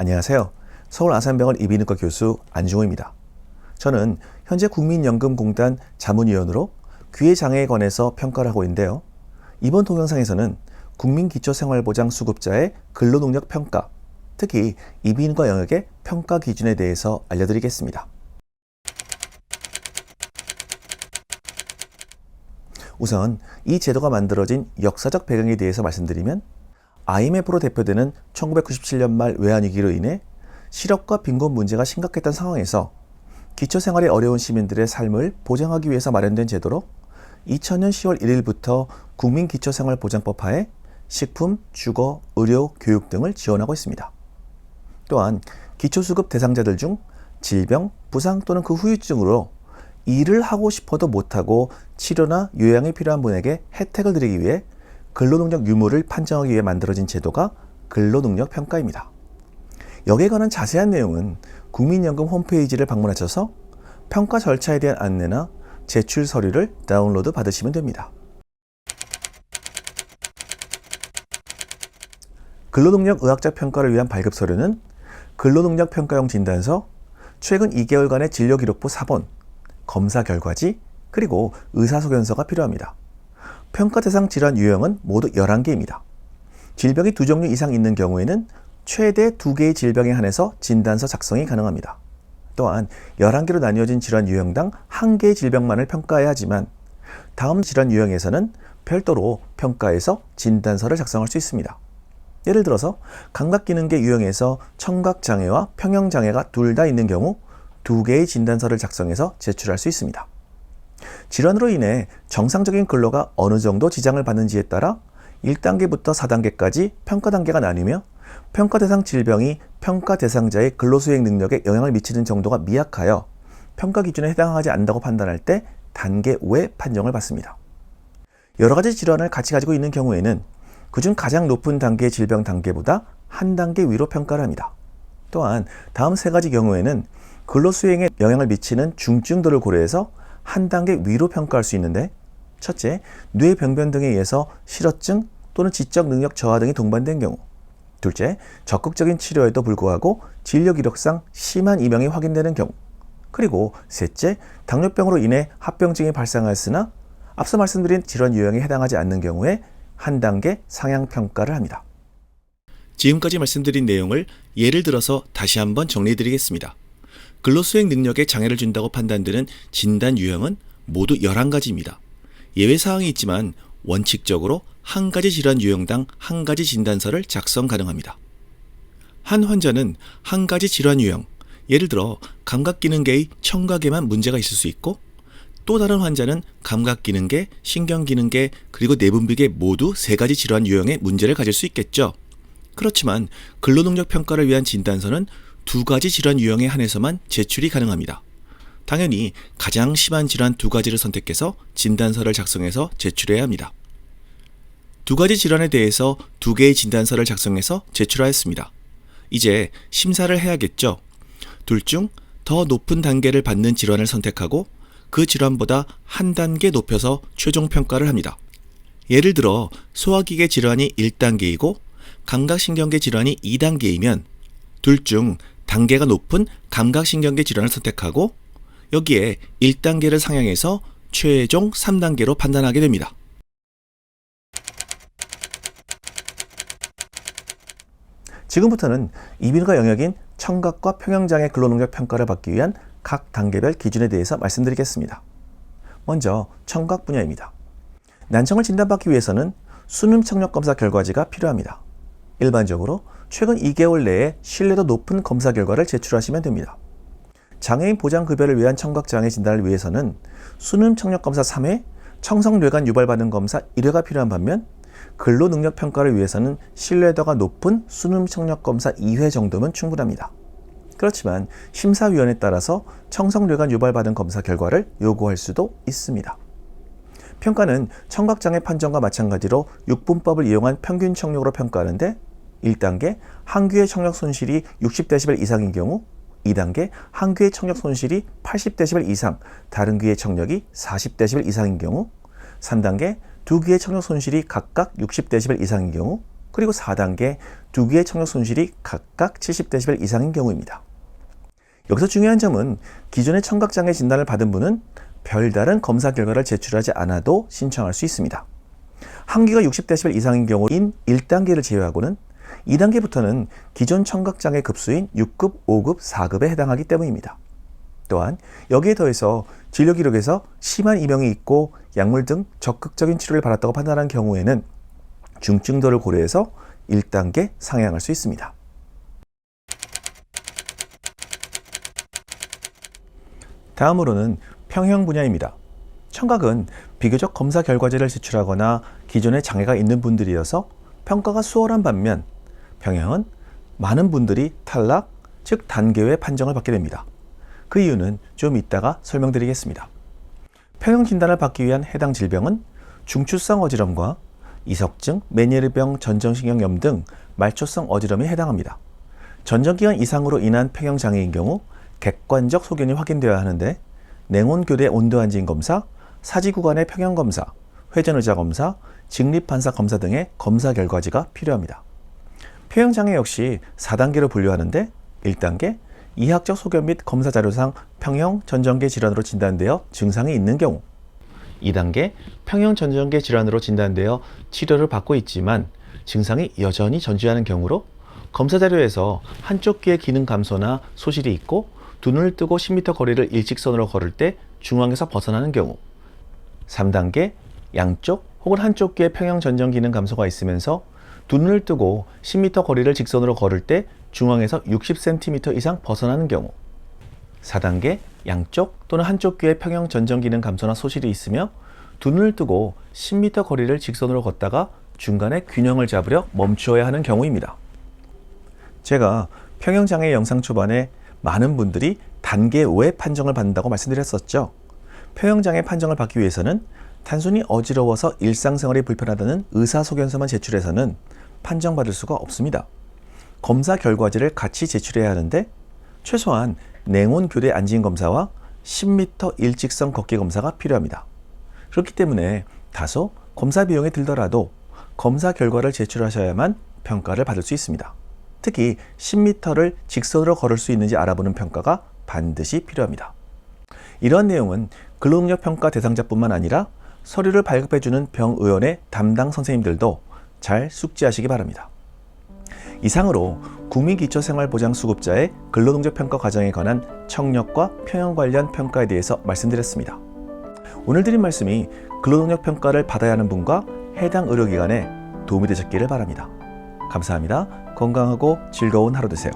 안녕하세요. 서울 아산병원 이비인후과 교수 안중호입니다. 저는 현재 국민연금공단 자문위원으로 귀의 장애에 관해서 평가를 하고 있는데요. 이번 동영상에서는 국민기초생활보장 수급자의 근로능력 평가, 특히 이비인후과 영역의 평가 기준에 대해서 알려드리겠습니다. 우선 이 제도가 만들어진 역사적 배경에 대해서 말씀드리면 IMF로 대표되는 1997년 말 외환위기로 인해 실업과 빈곤 문제가 심각했던 상황에서 기초생활이 어려운 시민들의 삶을 보장하기 위해서 마련된 제도로 2000년 10월 1일부터 국민기초생활보장법 하에 식품, 주거, 의료, 교육 등을 지원하고 있습니다. 또한 기초수급 대상자들 중 질병, 부상 또는 그 후유증으로 일을 하고 싶어도 못하고 치료나 요양이 필요한 분에게 혜택을 드리기 위해 근로능력 유무를 판정하기 위해 만들어진 제도가 근로능력 평가입니다. 여기에 관한 자세한 내용은 국민연금 홈페이지를 방문하셔서 평가 절차에 대한 안내나 제출 서류를 다운로드 받으시면 됩니다. 근로능력 의학적 평가를 위한 발급 서류는 근로능력 평가용 진단서, 최근 2개월간의 진료기록부 4본, 검사 결과지, 그리고 의사소견서가 필요합니다. 평가 대상 질환 유형은 모두 11개입니다. 질병이 2종류 이상 있는 경우에는 최대 2개의 질병에 한해서 진단서 작성이 가능합니다. 또한 11개로 나뉘어진 질환 유형당 1개의 질병만을 평가해야 하지만 다음 질환 유형에서는 별도로 평가해서 진단서를 작성할 수 있습니다. 예를 들어서 감각기능계 유형에서 청각장애와 평형장애가 둘 다 있는 경우 2개의 진단서를 작성해서 제출할 수 있습니다. 질환으로 인해 정상적인 근로가 어느 정도 지장을 받는지에 따라 1단계부터 4단계까지 평가 단계가 나뉘며 평가 대상 질병이 평가 대상자의 근로수행 능력에 영향을 미치는 정도가 미약하여 평가 기준에 해당하지 않는다고 판단할 때 단계 5의 판정을 받습니다. 여러 가지 질환을 같이 가지고 있는 경우에는 그중 가장 높은 단계의 질병 단계보다 한 단계 위로 평가를 합니다. 또한 다음 3가지 경우에는 근로수행에 영향을 미치는 중증도를 고려해서 한 단계 위로 평가할 수 있는데, 첫째, 뇌병변 등에 의해서 실어증 또는 지적 능력 저하 등이 동반된 경우, 둘째, 적극적인 치료에도 불구하고 진료 기록상 심한 이명이 확인되는 경우, 그리고 셋째, 당뇨병으로 인해 합병증이 발생하였으나 앞서 말씀드린 질환 유형에 해당하지 않는 경우에 한 단계 상향 평가를 합니다. 지금까지 말씀드린 내용을 예를 들어서 다시 한번 정리해 드리겠습니다. 근로수행 능력에 장애를 준다고 판단되는 진단 유형은 모두 11가지입니다. 예외사항이 있지만 원칙적으로 한 가지 질환 유형당 한 가지 진단서를 작성 가능합니다. 한 환자는 한 가지 질환 유형, 예를 들어 감각기능계의 청각에만 문제가 있을 수 있고, 또 다른 환자는 감각기능계, 신경기능계, 그리고 내분비계 모두 3가지 질환 유형의 문제를 가질 수 있겠죠. 그렇지만 근로능력 평가를 위한 진단서는 2가지 질환 유형에 한해서만 제출이 가능합니다. 당연히 가장 심한 질환 2가지를 선택해서 진단서를 작성해서 제출해야 합니다. 2가지 질환에 대해서 2개의 진단서를 작성해서 제출하였습니다. 이제 심사를 해야겠죠. 둘 중 더 높은 단계를 받는 질환을 선택하고 그 질환보다 한 단계 높여서 최종 평가를 합니다. 예를 들어 소화기계 질환이 1단계이고 감각신경계 질환이 2단계이면 둘 중 단계가 높은 감각신경계 질환을 선택하고 여기에 1단계를 상향해서 최종 3단계로 판단하게 됩니다. 지금부터는 이비인후과 영역인 청각과 평형장애 근로능력 평가를 받기 위한 각 단계별 기준에 대해서 말씀드리겠습니다. 먼저 청각 분야입니다. 난청을 진단받기 위해서는 수능 청력 검사 결과지가 필요합니다. 일반적으로 최근 2개월 내에 신뢰도 높은 검사 결과를 제출하시면 됩니다. 장애인 보장급여를 위한 청각장애 진단을 위해서는 수능 청력 검사 3회, 청성뇌관 유발받은 검사 1회가 필요한 반면 근로능력 평가를 위해서는 신뢰도가 높은 수능 청력 검사 2회 정도면 충분합니다. 그렇지만 심사위원에 따라서 청성뇌관 유발받은 검사 결과를 요구할 수도 있습니다. 평가는 청각장애 판정과 마찬가지로 6분법을 이용한 평균 청력으로 평가하는데 1단계 한 귀의 청력 손실이 60dB 이상인 경우, 2단계 한 귀의 청력 손실이 80dB 이상, 다른 귀의 청력이 40dB 이상인 경우, 3단계 두 귀의 청력 손실이 각각 60dB 이상인 경우, 그리고 4단계 2개의 청력 손실이 각각 70dB 이상인 경우입니다. 여기서 중요한 점은 기존의 청각장애 진단을 받은 분은 별다른 검사 결과를 제출하지 않아도 신청할 수 있습니다. 한계가 60dB 이상인 경우인 1단계를 제외하고는 2단계부터는 기존 청각장애 급수인 6급, 5급, 4급에 해당하기 때문입니다. 또한 여기에 더해서 진료 기록에서 심한 이명이 있고 약물 등 적극적인 치료를 받았다고 판단한 경우에는 중증도를 고려해서 1단계 상향할 수 있습니다. 다음으로는 평형 분야입니다. 청각은 비교적 검사 결과지를 제출하거나 기존에 장애가 있는 분들이어서 평가가 수월한 반면 평형은 많은 분들이 탈락, 즉 단계외 판정을 받게 됩니다. 그 이유는 좀 이따가 설명드리겠습니다. 평형 진단을 받기 위한 해당 질병은 중추성 어지럼과 이석증, 메니에르병 전정신경염 등 말초성 어지럼에 해당합니다. 전정기간 이상으로 인한 평형 장애인 경우 객관적 소견이 확인되어야 하는데 냉온교대 온도안진 검사, 사지구간의 평형 검사, 회전의자 검사, 직립반사 검사 등의 검사 결과지가 필요합니다. 평형 장애 역시 4단계로 분류하는데 1단계 이학적 소견 및 검사 자료상 평형 전정계 질환으로 진단되어 증상이 있는 경우, 2단계 평형 전정계 질환으로 진단되어 치료를 받고 있지만 증상이 여전히 전주하는 경우로 검사 자료에서 한쪽 귀의 기능 감소나 소실이 있고 두 눈을 뜨고 10m 거리를 일직선으로 걸을 때 중앙에서 벗어나는 경우, 3단계 양쪽 혹은 한쪽 귀의 평형 전정 기능 감소가 있으면서 두 눈을 뜨고 10m 거리를 직선으로 걸을 때 중앙에서 60cm 이상 벗어나는 경우, 4단계 양쪽 또는 한쪽 귀의 평형 전정 기능 감소나 소실이 있으며 두 눈을 뜨고 10m 거리를 직선으로 걷다가 중간에 균형을 잡으려 멈추어야 하는 경우입니다. 제가 평형장애 영상 초반에 많은 분들이 단계 외 판정을 받는다고 말씀드렸었죠. 평형장애 판정을 받기 위해서는 단순히 어지러워서 일상생활이 불편하다는 의사소견서만 제출해서는 판정받을 수가 없습니다. 검사 결과지를 같이 제출해야 하는데 최소한 냉온교대 안진 검사와 10m 일직선 걷기 검사가 필요합니다. 그렇기 때문에 다소 검사 비용이 들더라도 검사 결과를 제출하셔야만 평가를 받을 수 있습니다. 특히 10m를 직선으로 걸을 수 있는지 알아보는 평가가 반드시 필요합니다. 이러한 내용은 근로능력 평가 대상자뿐만 아니라 서류를 발급해주는 병의원의 담당 선생님들도 잘 숙지하시기 바랍니다. 이상으로 국민기초생활보장수급자의 근로능력평가 과정에 관한 청력과 평형 관련 평가에 대해서 말씀드렸습니다. 오늘 드린 말씀이 근로능력평가를 받아야 하는 분과 해당 의료기관에 도움이 되셨기를 바랍니다. 감사합니다. 건강하고 즐거운 하루 되세요.